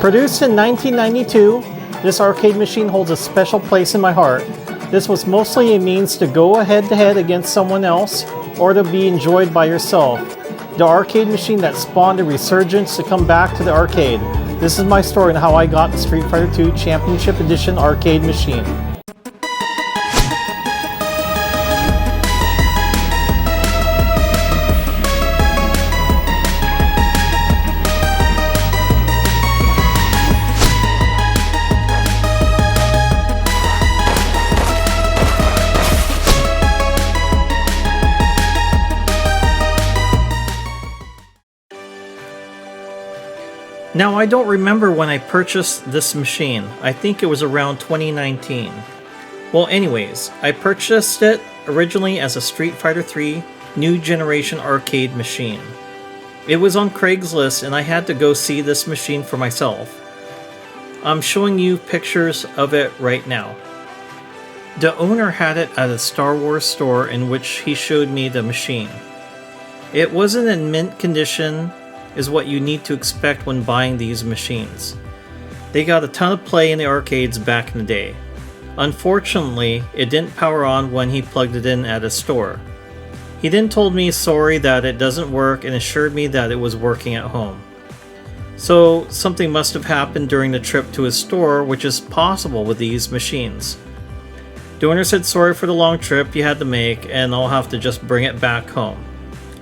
Produced in 1992, this arcade machine holds a special place in my heart. This was mostly a means to go head-to-head against someone else or to be enjoyed by yourself. The arcade machine that spawned a resurgence to come back to the arcade. This is my story on how I got the Street Fighter II Championship Edition arcade machine. Now, I don't remember when I purchased this machine. I think it was around 2019. Well, anyways, I purchased it originally as a Street Fighter III New Generation arcade machine. It was on Craigslist and I had to go see this machine for myself. I'm showing you pictures of it right now. The owner had it at a Star Wars store in which he showed me the machine. It wasn't in mint condition, is what you need to expect when buying these machines. They got a ton of play in the arcades back in the day. Unfortunately, it didn't power on when he plugged it in at a store. He then told me sorry that it doesn't work and assured me that it was working at home. So something must have happened during the trip to his store, which is possible with these machines. The owner said sorry for the long trip you had to make and I'll have to just bring it back home.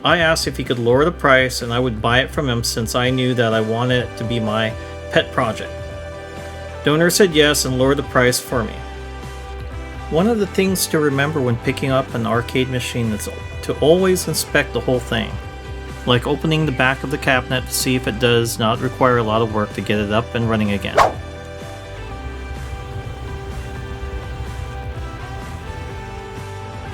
I asked if he could lower the price and I would buy it from him since I knew that I wanted it to be my pet project. The owner said yes and lowered the price for me. One of the things to remember when picking up an arcade machine is to always inspect the whole thing. Like opening the back of the cabinet to see if it does not require a lot of work to get it up and running again.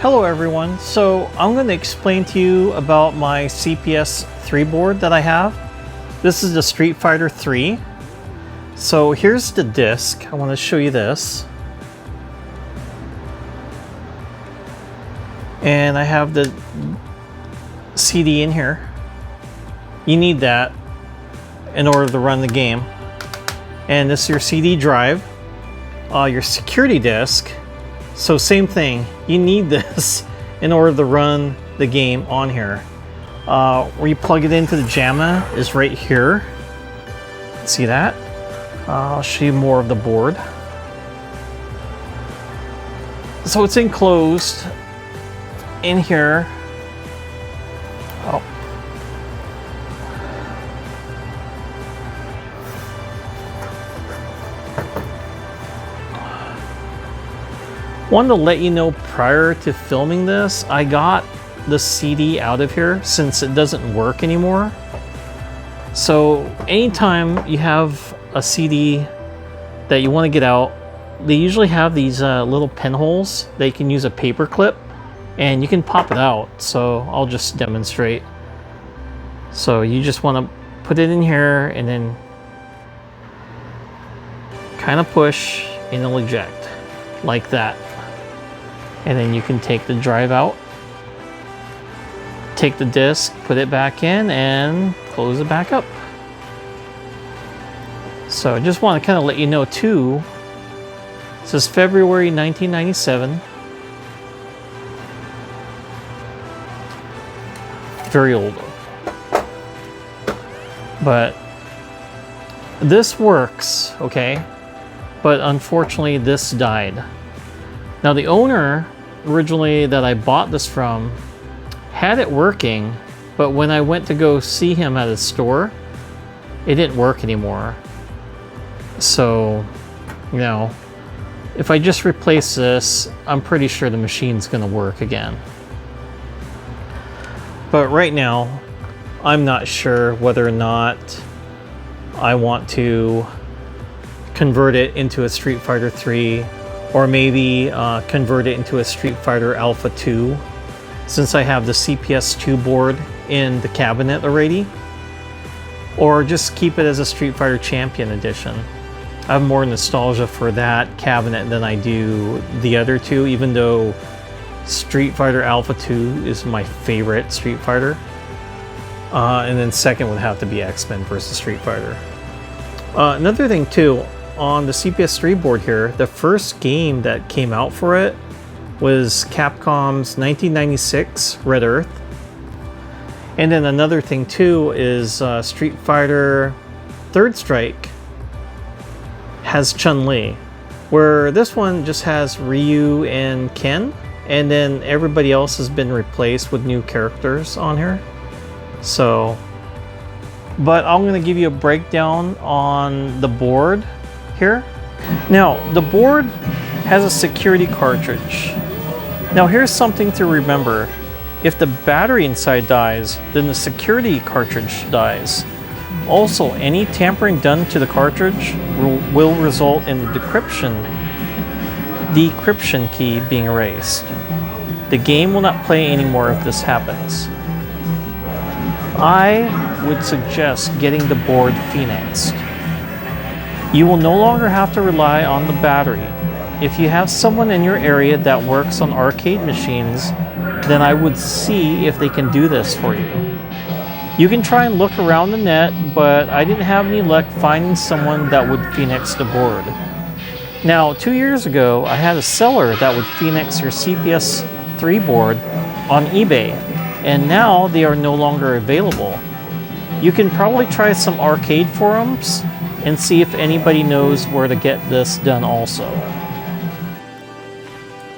Hello everyone, so I'm going to explain to you about my CPS2 board that I have. This is the Street Fighter III. So here's the disc. I want to show you this. And I have the CD in here. You need that in order to run the game. And this is your CD drive, your security disc. So same thing, you need this in order to run the game on here. Where you plug it into the JAMA is right here. See that? I'll show you more of the board. So it's enclosed in here. Oh. Wanted to let you know prior to filming this, I got the CD out of here since it doesn't work anymore. So anytime you have a CD that you want to get out, they usually have these little pinholes. They can use a paper clip and you can pop it out. So I'll just demonstrate. So you just want to put it in here and then kind of push and it'll eject like that. And then you can take the drive out, take the disc, put it back in, and close it back up. So I just want to kind of let you know too, this is February 1997. Very old. But this works, okay? But unfortunately this died. Now the owner originally that I bought this from had it working, but when I went to go see him at his store, it didn't work anymore. So, you know, if I just replace this, I'm pretty sure the machine's gonna work again. But right now, I'm not sure whether or not I want to convert it into a Street Fighter 3 or maybe convert it into a Street Fighter Alpha 2 since I have the CPS2 board in the cabinet already, or just keep it as a Street Fighter Champion Edition. I have more nostalgia for that cabinet than I do the other two, even though Street Fighter Alpha 2 is my favorite Street Fighter. And then second would have to be X-Men versus Street Fighter. Another thing too, on the CPS3 board here, the first game that came out for it was Capcom's 1996 Red Earth. And then another thing too is Street Fighter Third Strike has Chun-Li, where this one just has Ryu and Ken, and then everybody else has been replaced with new characters on here. So, but I'm going to give you a breakdown on the board here. Now, the board has a security cartridge. Now, here's something to remember. If the battery inside dies, then the security cartridge dies. Also, any tampering done to the cartridge will result in the decryption key being erased. The game will not play anymore if this happens. I would suggest getting the board Phoenixed. You will no longer have to rely on the battery. If you have someone in your area that works on arcade machines, then I would see if they can do this for you. You can try and look around the net, but I didn't have any luck finding someone that would Phoenix the board. Now, 2 years ago, I had a seller that would Phoenix your CPS3 board on eBay, and now they are no longer available. You can probably try some arcade forums and see if anybody knows where to get this done also.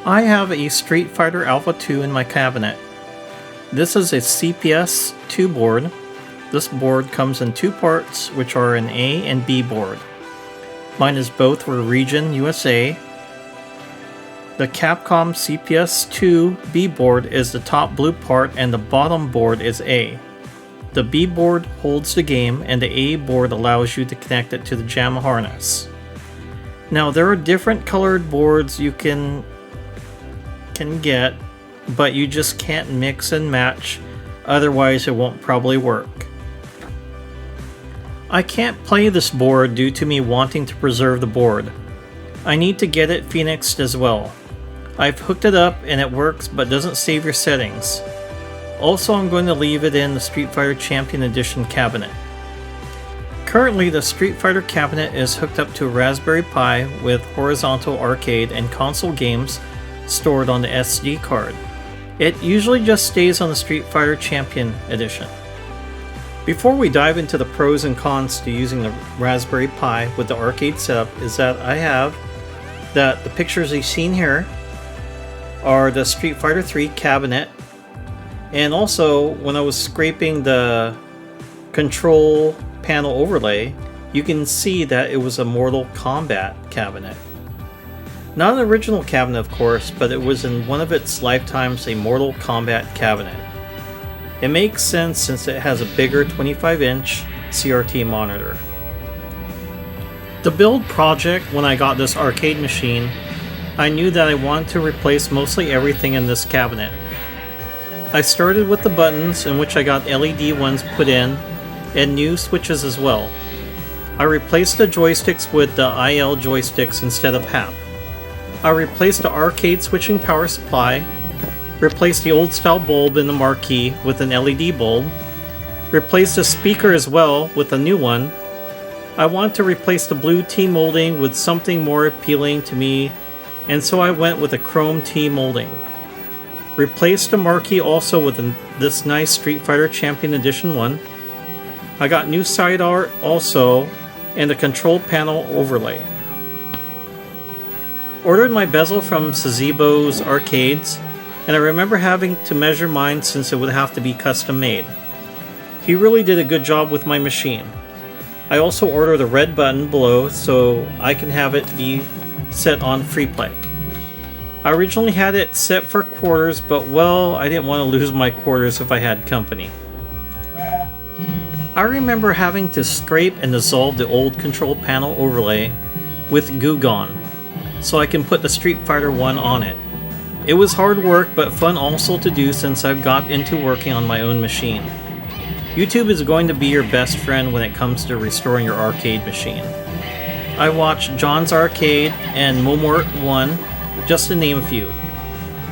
I have a Street Fighter Alpha 2 in my cabinet. This is a CPS2 board. This board comes in two parts, which are an A and B board. Mine is both for region USA. The Capcom CPS2 B board is the top blue part and the bottom board is A. The B board holds the game and the A board allows you to connect it to the JAMA harness. Now there are different colored boards you can get, but you just can't mix and match, otherwise it won't probably work. I can't play this board due to me wanting to preserve the board. I need to get it Phoenixed as well. I've hooked it up and it works but doesn't save your settings. Also, I'm going to leave it in the Street Fighter Champion Edition cabinet. Currently, the Street Fighter cabinet is hooked up to a Raspberry Pi with horizontal arcade and console games stored on the SD card. It usually just stays on the Street Fighter Champion Edition. Before we dive into the pros and cons to using the Raspberry Pi with the arcade setup, is that I have that the pictures you've seen here are the Street Fighter 3 cabinet, and also when I was scraping the control panel overlay, you can see that it was a Mortal Kombat cabinet. Not an original cabinet, of course, but it was in one of its lifetimes a Mortal Kombat cabinet. It makes sense since it has a bigger 25-inch CRT monitor. The build project, when I got this arcade machine, I knew that I wanted to replace mostly everything in this cabinet. I started with the buttons, in which I got LED ones put in, and new switches as well. I replaced the joysticks with the IL joysticks instead of HAP. I replaced the arcade switching power supply, replaced the old style bulb in the marquee with an LED bulb, replaced the speaker as well with a new one. I wanted to replace the blue T molding with something more appealing to me, and so I went with a chrome T molding. Replaced the marquee also with this nice Street Fighter Champion Edition one. I got new side art also, and a control panel overlay. Ordered my bezel from Sazebo's Arcades, and I remember having to measure mine since it would have to be custom made. He really did a good job with my machine. I also ordered a red button below so I can have it be set on free play. I originally had it set for quarters, but well, I didn't want to lose my quarters if I had company. I remember having to scrape and dissolve the old control panel overlay with Goo Gone so I can put the Street Fighter 1 on it. It was hard work, but fun also to do since I've got into working on my own machine. YouTube is going to be your best friend when it comes to restoring your arcade machine. I watched John's Arcade and Momort 1, just to name a few.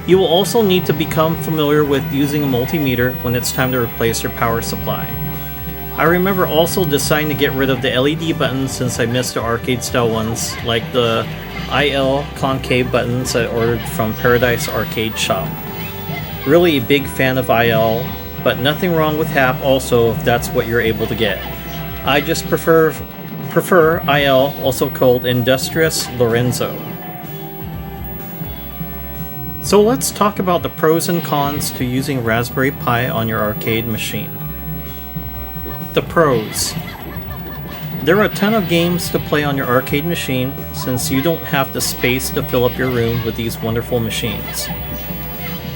You will also need to become familiar with using a multimeter when it's time to replace your power supply. I remember also deciding to get rid of the LED buttons since I missed the arcade style ones, like the IL concave buttons I ordered from Paradise Arcade Shop. Really a big fan of IL, but nothing wrong with HAP also if that's what you're able to get. I just prefer IL, also called Industrious Lorenzo. So let's talk about the pros and cons to using Raspberry Pi on your arcade machine. The pros. There are a ton of games to play on your arcade machine since you don't have the space to fill up your room with these wonderful machines.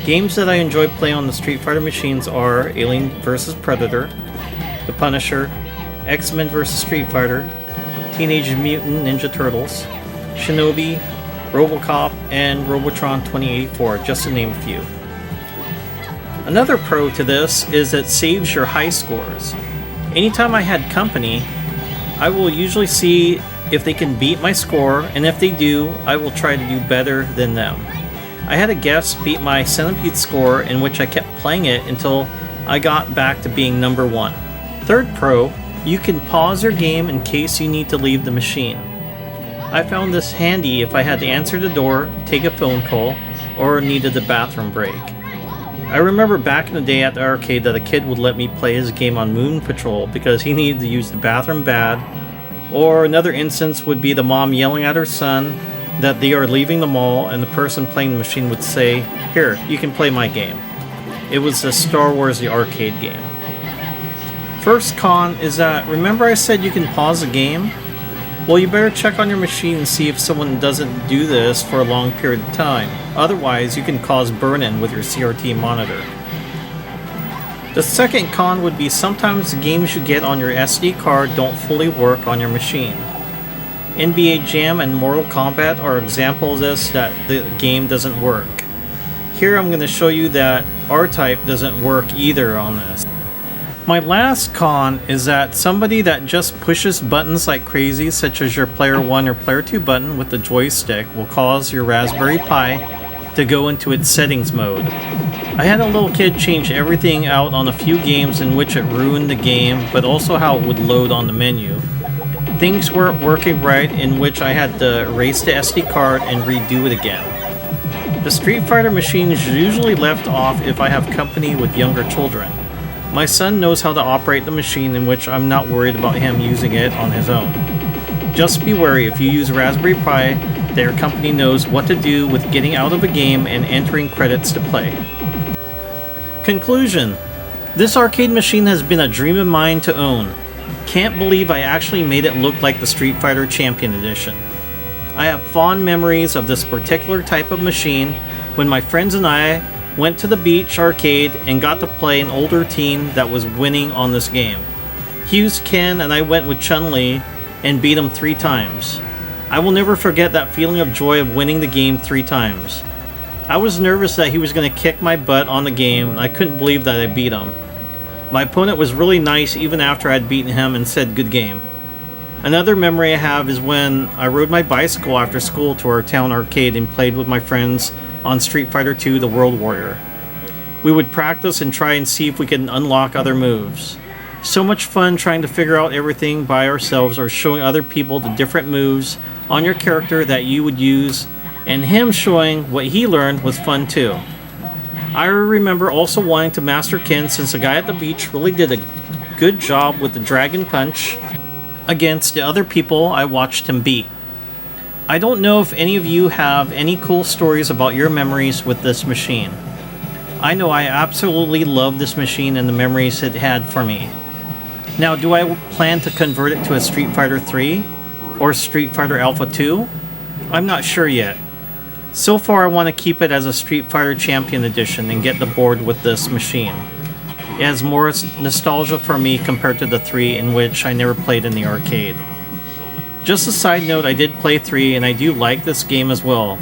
Games that I enjoy playing on the Street Fighter machines are Alien vs. Predator, The Punisher, X-Men vs. Street Fighter, Teenage Mutant Ninja Turtles, Shinobi, RoboCop, and Robotron 2084, just to name a few. Another pro to this is it saves your high scores. Anytime I had company, I will usually see if they can beat my score, and if they do, I will try to do better than them. I had a guest beat my Centipede score, in which I kept playing it until I got back to being number 1. Third pro, you can pause your game in case you need to leave the machine. I found this handy if I had to answer the door, take a phone call, or needed a bathroom break. I remember back in the day at the arcade that a kid would let me play his game on Moon Patrol because he needed to use the bathroom bad, or another instance would be the mom yelling at her son that they are leaving the mall and the person playing the machine would say, "Here, you can play my game." It was the Star Wars the arcade game. First con is that, remember I said you can pause the game? Well, you better check on your machine and see if someone doesn't do this for a long period of time. Otherwise, you can cause burn-in with your CRT monitor. The second con would be sometimes the games you get on your SD card don't fully work on your machine. NBA Jam and Mortal Kombat are examples of this, that the game doesn't work. Here I'm going to show you that R-Type doesn't work either on this. My last con is that somebody that just pushes buttons like crazy, such as your player 1 or player 2 button with the joystick, will cause your Raspberry Pi to go into its settings mode. I had a little kid change everything out on a few games in which it ruined the game, but also how it would load on the menu. Things weren't working right, in which I had to erase the SD card and redo it again. The Street Fighter machine is usually left off if I have company with younger children. My son knows how to operate the machine, in which I'm not worried about him using it on his own. Just be wary if you use Raspberry Pi that your company knows what to do with getting out of a game and entering credits to play. Conclusion. This arcade machine has been a dream of mine to own. Can't believe I actually made it look like the Street Fighter Champion Edition. I have fond memories of this particular type of machine when my friends and I went to the beach arcade and got to play an older team that was winning on this game. Hughes Ken and I went with Chun-Li and beat him 3 times. I will never forget that feeling of joy of winning the game 3 times. I was nervous that he was going to kick my butt on the game, and I couldn't believe that I beat him. My opponent was really nice even after I'd beaten him and said good game. Another memory I have is when I rode my bicycle after school to our town arcade and played with my friends on Street Fighter 2 The World Warrior. We would practice and try and see if we could unlock other moves. So much fun trying to figure out everything by ourselves or showing other people the different moves on your character that you would use, and him showing what he learned was fun too. I remember also wanting to master Ken since the guy at the beach really did a good job with the Dragon Punch against the other people I watched him beat. I don't know if any of you have any cool stories about your memories with this machine. I know I absolutely love this machine and the memories it had for me. Now, do I plan to convert it to a Street Fighter 3 or Street Fighter Alpha 2? I'm not sure yet. So far I want to keep it as a Street Fighter Champion Edition and get the board with this machine. It has more nostalgia for me compared to the 3, in which I never played in the arcade. Just a side note, I did play 3 and I do like this game as well.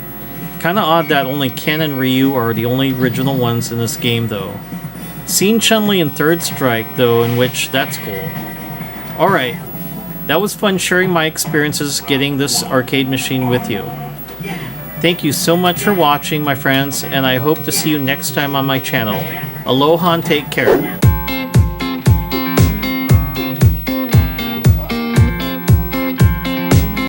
Kinda odd that only Ken and Ryu are the only original ones in this game though. Seen Chun-Li in Third Strike though, in which that's cool. Alright, that was fun sharing my experiences getting this arcade machine with you. Thank you so much for watching, my friends, and I hope to see you next time on my channel. Aloha and take care.